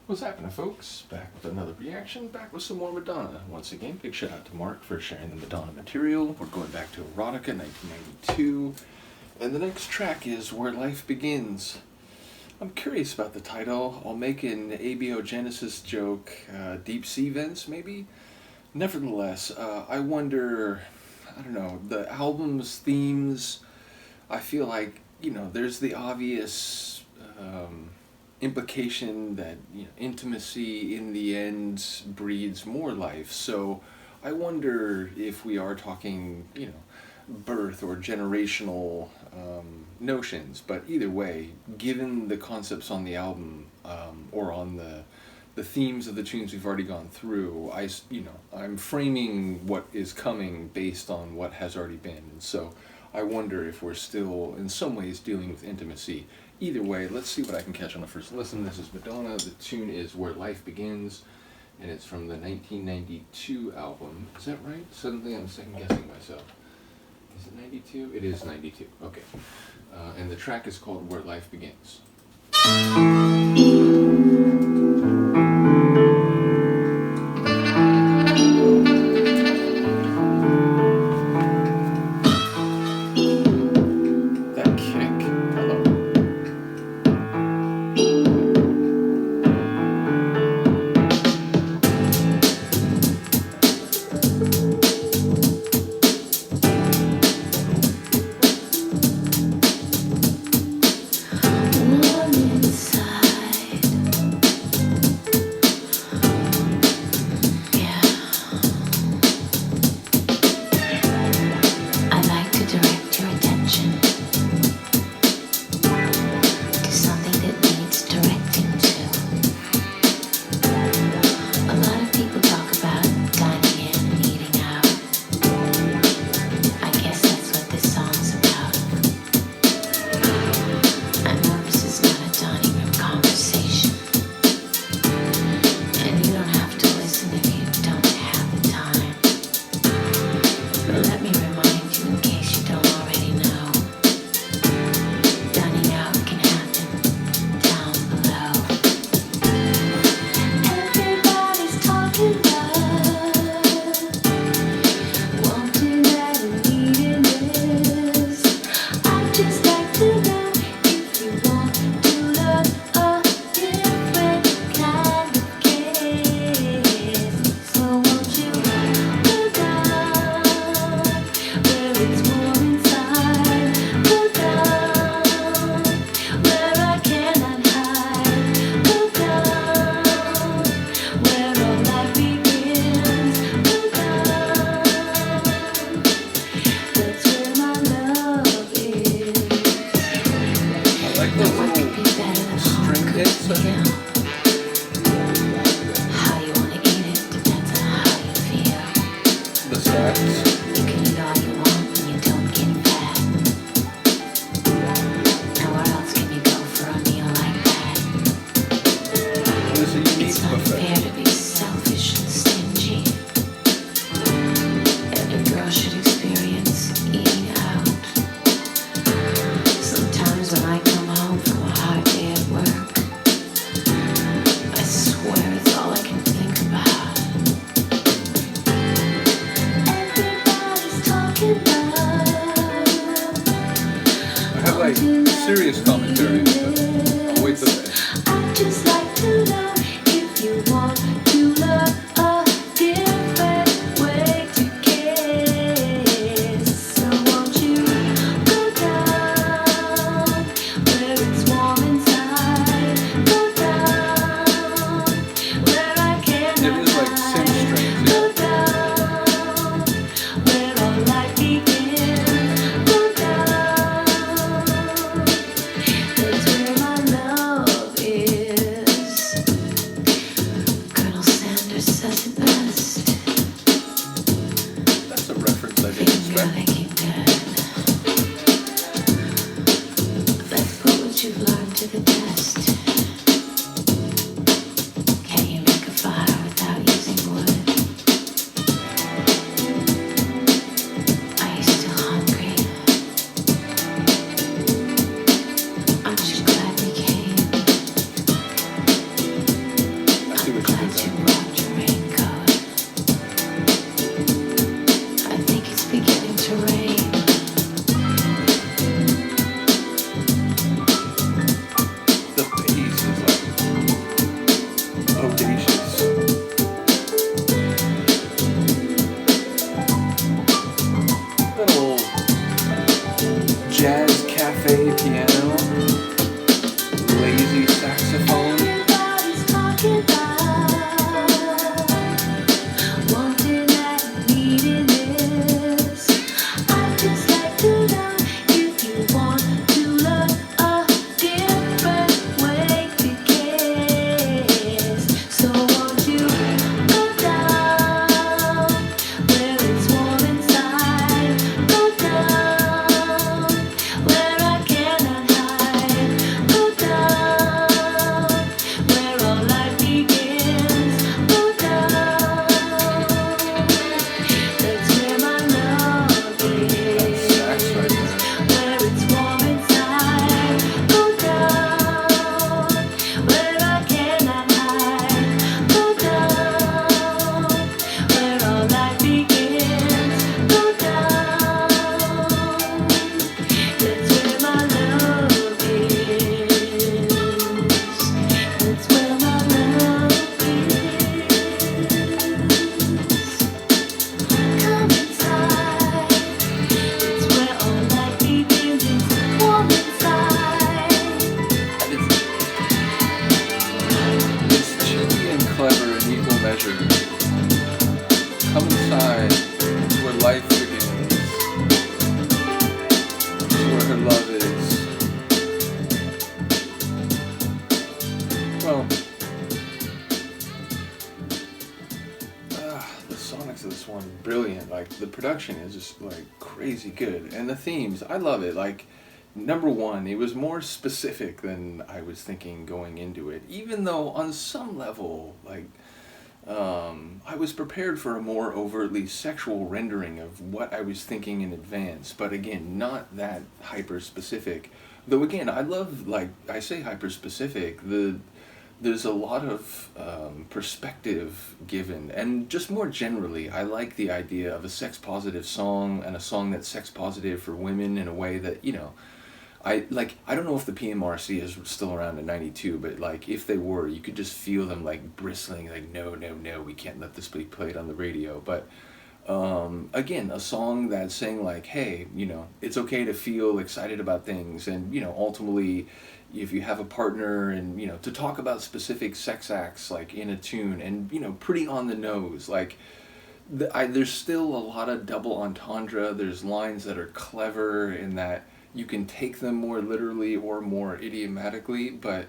What's happening, folks? Back with another reaction, back with some more Madonna. Once again, big shout out to Mark for sharing the Madonna material. We're going back to Erotica 1992. And the next track is Where Life Begins. I'm curious about the title. I'll make an abiogenesis joke, deep sea vents maybe? Nevertheless, I wonder, I don't know, the album's themes, I feel like, there's the obvious implication that intimacy in the end breeds more life. So I wonder if we are talking, birth or generational notions. But either way, given the concepts on the album or on the themes of the tunes we've already gone through, I'm framing what is coming based on what has already been. And so I wonder if we're still, in some ways, dealing with intimacy. Either way, let's see what I can catch on the first listen. This is Madonna. The tune is Where Life Begins, and it's from the 1992 album. Is that right? Suddenly I'm second-guessing myself. Is it 92? It is 92. Okay. And the track is called Where Life Begins. Serious commentary. I'll wait for that. I'd just like to know if you want this one brilliant. Like, the production is just like crazy good, and the themes, I love it. Like, number one, it was more specific than I was thinking going into it, even though on some level, like, I was prepared for a more overtly sexual rendering of what I was thinking in advance, but again, not that hyper specific. Though again, I love, like I say, hyper specific. There's a lot of perspective given, and just more generally, I like the idea of a sex positive song, and a song that's sex positive for women in a way that, you know, I don't know if the PMRC is still around in '92, but like if they were, you could just feel them like bristling, like no, no, no, we can't let this be played on the radio. But again, a song that's saying like, hey, you know, it's okay to feel excited about things, and you know, ultimately, if you have a partner, and you know, to talk about specific sex acts like in a tune, and you know, pretty on the nose, like. There's still a lot of double entendre. There's lines that are clever in that you can take them more literally or more idiomatically, but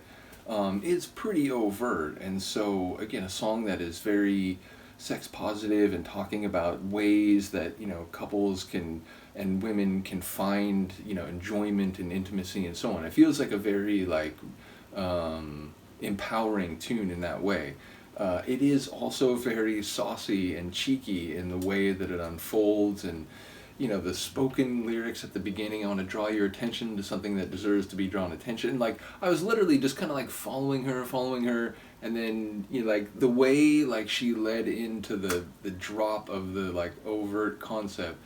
it's pretty overt. And so, again, a song that is very sex positive and talking about ways that, you know, couples can and women can find, you know, enjoyment and intimacy and so on. It feels like a very, like, empowering tune in that way. It is also very saucy and cheeky in the way that it unfolds, and you know, the spoken lyrics at the beginning, I want to draw your attention to something that deserves to be drawn attention. Like, I was literally just kind of like following her, and then, you know, like the way like she led into the drop of the like overt concept,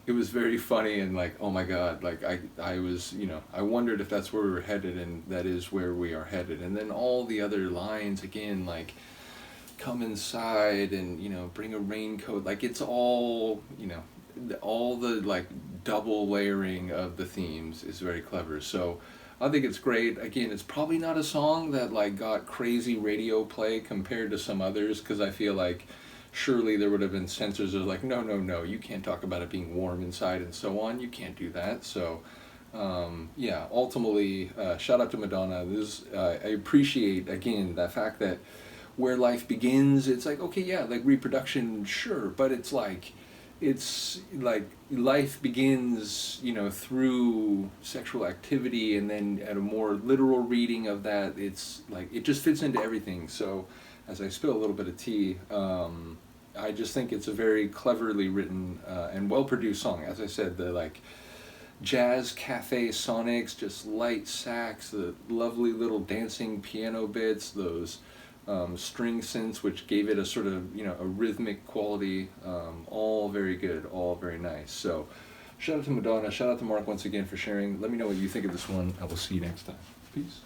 it was very funny, and like, oh my god, like I was, you know, I wondered if that's where we were headed, and that is where we are headed. And then all the other lines, again, like, come inside, and you know, bring a raincoat, like it's all, you know, all the like double layering of the themes is very clever. So I think it's great. Again, it's probably not a song that like got crazy radio play compared to some others, because I feel like surely there would have been censors that are like, no, no, no, you can't talk about it being warm inside and so on, you can't do that. So yeah, ultimately, shout out to Madonna. I appreciate, again, the fact that where life begins, it's like, okay, yeah, like reproduction, sure, but it's like life begins, you know, through sexual activity, and then at a more literal reading of that, it's like, it just fits into everything. So as I spill a little bit of tea, I just think it's a very cleverly written and well-produced song. As I said, the like jazz cafe sonics, just light sax, the lovely little dancing piano bits, those string synths, which gave it a sort of, you know, a rhythmic quality, all very good, all very nice. So shout out to Madonna, shout out to Mark once again for sharing. Let me know what you think of this one. I will see you next time. Peace.